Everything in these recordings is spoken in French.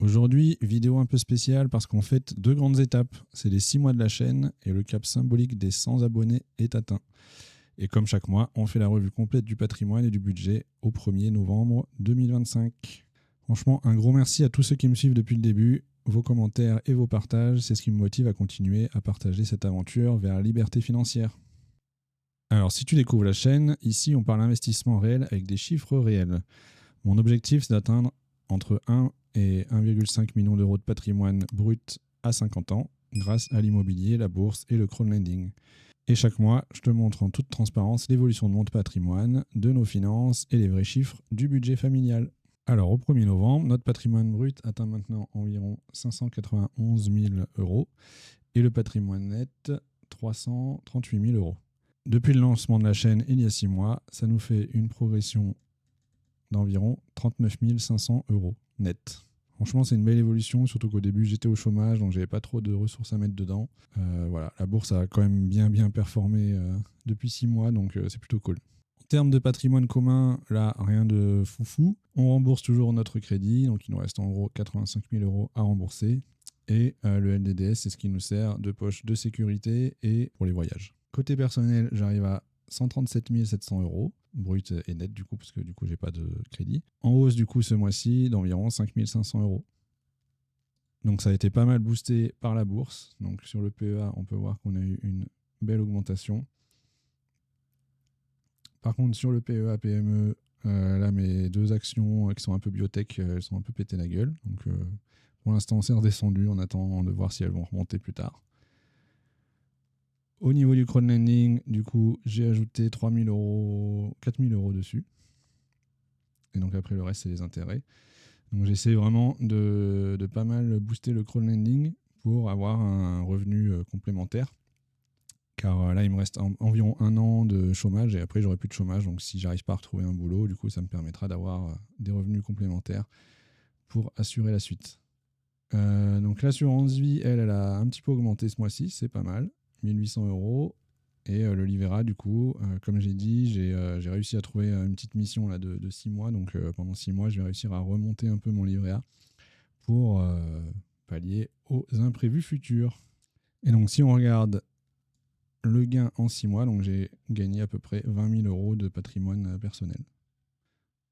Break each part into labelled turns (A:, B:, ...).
A: Aujourd'hui, vidéo un peu spéciale parce qu'on fête deux grandes étapes. C'est les 6 mois de la chaîne et le cap symbolique des 100 abonnés est atteint. Et comme chaque mois, on fait la revue complète du patrimoine et du budget au 1er novembre 2025. Franchement, un gros merci à tous ceux qui me suivent depuis le début. Vos commentaires et vos partages, c'est ce qui me motive à continuer à partager cette aventure vers la liberté financière. Alors, si tu découvres la chaîne, ici on parle investissement réel avec des chiffres réels. Mon objectif, c'est d'atteindre entre 1 et 1,5 million d'euros de patrimoine brut à 50 ans grâce à l'immobilier, la bourse et le crowdlending. Et chaque mois, je te montre en toute transparence l'évolution de mon patrimoine, de nos finances et les vrais chiffres du budget familial. Alors, au 1er novembre, notre patrimoine brut atteint maintenant environ 591 000 euros et le patrimoine net 338 000 euros. Depuis le lancement de la chaîne il y a 6 mois, ça nous fait une progression d'environ 39 500 euros net. Franchement, c'est une belle évolution, surtout qu'au début, j'étais au chômage, donc j'avais pas trop de ressources à mettre dedans. Voilà, la bourse a quand même bien performé depuis 6 mois, donc c'est plutôt cool. En termes de patrimoine commun, là, rien de foufou. On rembourse toujours notre crédit, donc il nous reste en gros 85 000 euros à rembourser. Et le LDDS, c'est ce qui nous sert de poche de sécurité et pour les voyages. Côté personnel, j'arrive à 137 700 euros, brut et net du coup, parce que du coup, j'ai pas de crédit. En hausse du coup ce mois-ci d'environ 5 500 euros. Donc ça a été pas mal boosté par la bourse. Donc sur le PEA, on peut voir qu'on a eu une belle augmentation. Par contre, sur le PEA, PME, là, mes deux actions qui sont un peu biotech, elles sont un peu pétées la gueule. Donc pour l'instant, c'est redescendu. On attend de voir si elles vont remonter plus tard. Au niveau du crowdlending, du coup, j'ai ajouté 4 000 euros dessus. Et donc après, le reste, c'est les intérêts. Donc j'essaie vraiment de pas mal booster le crowdlending pour avoir un revenu complémentaire. Car là, il me reste environ 1 an de chômage et après, j'aurai plus de chômage. Donc si j'arrive pas à retrouver un boulot, du coup, ça me permettra d'avoir des revenus complémentaires pour assurer la suite. Donc l'assurance vie, elle a un petit peu augmenté ce mois-ci, c'est pas mal. 1 800 euros. Et le livret A, du coup, comme j'ai dit, j'ai réussi à trouver une petite mission là, de 6 mois. Donc pendant 6 mois, je vais réussir à remonter un peu mon livret A pour pallier aux imprévus futurs. Et donc si on regarde le gain en 6 mois, donc j'ai gagné à peu près 20 000 euros de patrimoine personnel.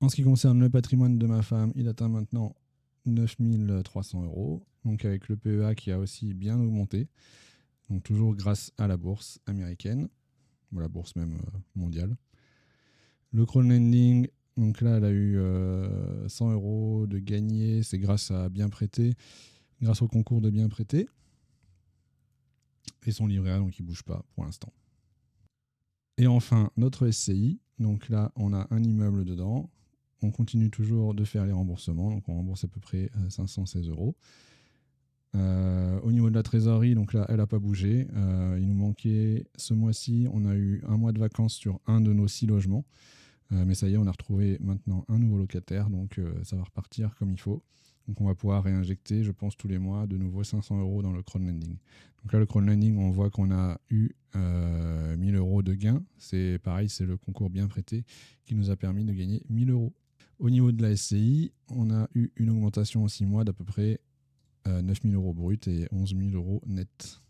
A: En ce qui concerne le patrimoine de ma femme, il atteint maintenant 9 300 euros, donc avec le PEA qui a aussi bien augmenté. Donc toujours grâce à la bourse américaine, ou la bourse même mondiale. Le crowdlending, donc là, elle a eu 100 euros de gagné, c'est grâce à Bien Prêté, grâce au concours de Bien Prêté. Et son livret A, donc il ne bouge pas pour l'instant. Et enfin, notre SCI, donc là, on a un immeuble dedans. On continue toujours de faire les remboursements, donc on rembourse à peu près 516 euros. Au niveau de la trésorerie, donc là, elle n'a pas bougé. Il nous manquait ce mois-ci, on a eu un mois de vacances sur un de nos 6 logements. Mais ça y est, on a retrouvé maintenant un nouveau locataire, donc ça va repartir comme il faut. Donc on va pouvoir réinjecter, je pense, tous les mois de nouveau 500 euros dans le crowdlending. Donc là, le crowdlending, on voit qu'on a eu 1000 euros de gains. C'est pareil, c'est le concours Bien Prêté qui nous a permis de gagner 1000 euros. Au niveau de la SCI, on a eu une augmentation en 6 mois d'à peu près 9 000 euros bruts et 11 000 euros nets.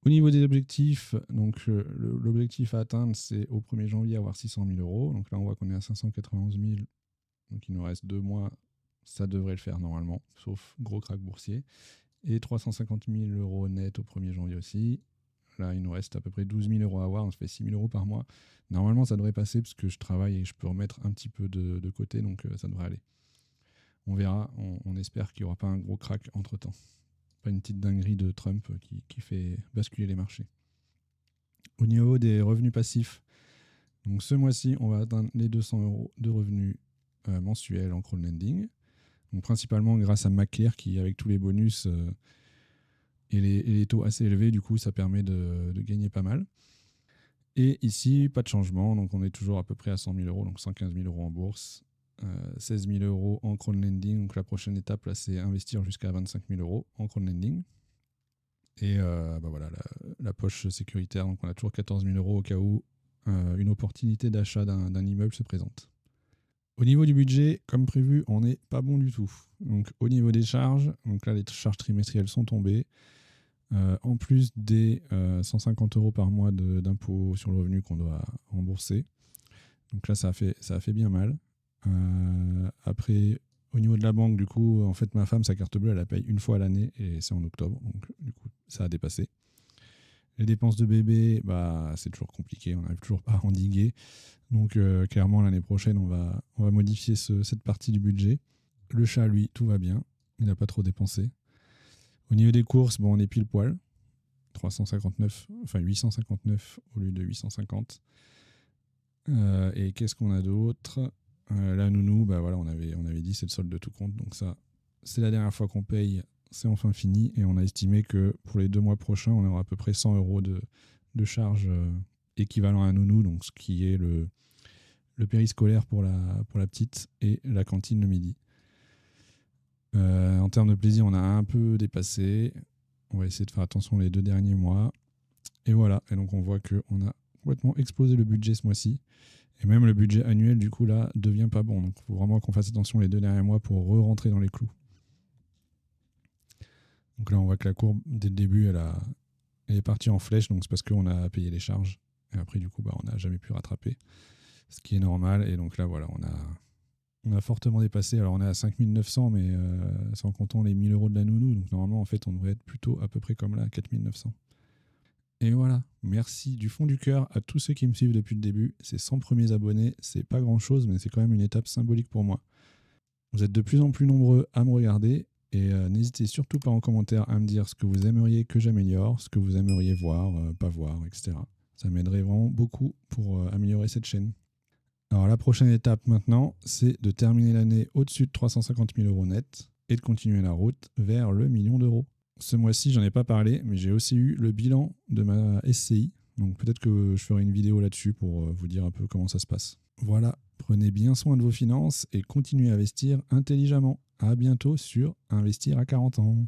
A: Au niveau des objectifs, donc l'objectif à atteindre, c'est au 1er janvier avoir 600 000 euros. Donc là, on voit qu'on est à 591 000. Donc il nous reste 2 mois. Ça devrait le faire normalement, sauf gros crack boursier. Et 350 000 euros net au 1er janvier aussi. Là, il nous reste à peu près 12 000 euros à avoir. On se fait 6 000 euros par mois. Normalement, ça devrait passer parce que je travaille et je peux remettre un petit peu de côté. Donc ça devrait aller. On verra. On espère qu'il n'y aura pas un gros crack entre-temps. Pas une petite dinguerie de Trump qui fait basculer les marchés. Au niveau des revenus passifs, donc ce mois-ci, on va atteindre les 200 euros de revenus mensuels en crowdlending. Donc principalement grâce à Maclear qui, avec tous les bonus et les taux assez élevés, du coup, ça permet de gagner pas mal. Et ici, pas de changement. Donc on est toujours à peu près à 100 000 euros, donc 115 000 euros en bourse. 16 000 euros en crowdlending. Donc la prochaine étape, là, c'est investir jusqu'à 25 000 euros en crowdlending. Et voilà, la poche sécuritaire. Donc on a toujours 14 000 euros au cas où une opportunité d'achat d'un immeuble se présente. Au niveau du budget, comme prévu, on n'est pas bon du tout. Donc au niveau des charges, donc là les charges trimestrielles sont tombées. En plus des 150 € par mois d'impôt sur le revenu qu'on doit rembourser. Donc là ça a fait bien mal. Après, au niveau de la banque, du coup, en fait ma femme, sa carte bleue, elle la paye une fois à l'année et c'est en octobre. Donc du coup ça a dépassé. Les dépenses de bébé, bah, c'est toujours compliqué, on n'arrive toujours pas à endiguer. Donc clairement, l'année prochaine, on va modifier cette partie du budget. Le chat, lui, tout va bien. Il n'a pas trop dépensé. Au niveau des courses, bon, on est pile poil. 359, enfin 859 au lieu de 850. Et qu'est-ce qu'on a d'autre? La nounou, bah voilà, on avait dit c'est le solde de tout compte. Donc ça, c'est la dernière fois qu'on paye, c'est enfin fini. Et on a estimé que pour les 2 mois prochains, on aura à peu près 100 € de charges équivalent à nounou, donc ce qui est le périscolaire pour la petite et la cantine le midi. En termes de plaisir, on a un peu dépassé. On va essayer de faire attention les 2 derniers mois. Et voilà. Et donc, on voit qu'on a complètement explosé le budget ce mois-ci. Et même le budget annuel, du coup, là, devient pas bon. Donc, il faut vraiment qu'on fasse attention les 2 derniers mois pour re-rentrer dans les clous. Donc là, on voit que la courbe, dès le début, elle est partie en flèche. Donc, c'est parce qu'on a payé les charges. Et après, du coup, bah, on n'a jamais pu rattraper. Ce qui est normal. Et donc là, voilà, on a fortement dépassé. Alors, on est à 5900, mais sans comptant les 1000 € de la nounou. Donc, normalement, en fait, on devrait être plutôt à peu près comme là, 4900. Et voilà. Merci du fond du cœur à tous ceux qui me suivent depuis le début. Ces 100 premiers abonnés, c'est pas grand-chose, mais c'est quand même une étape symbolique pour moi. Vous êtes de plus en plus nombreux à me regarder. Et n'hésitez surtout pas en commentaire à me dire ce que vous aimeriez que j'améliore, ce que vous aimeriez voir, pas voir, etc. Ça m'aiderait vraiment beaucoup pour améliorer cette chaîne. Alors la prochaine étape maintenant, c'est de terminer l'année au-dessus de 350 000 € net et de continuer la route vers le 1 million d'euros. Ce mois-ci, j'en ai pas parlé, mais j'ai aussi eu le bilan de ma SCI. Donc peut-être que je ferai une vidéo là-dessus pour vous dire un peu comment ça se passe. Voilà, prenez bien soin de vos finances et continuez à investir intelligemment. À bientôt sur Investir à 40 ans.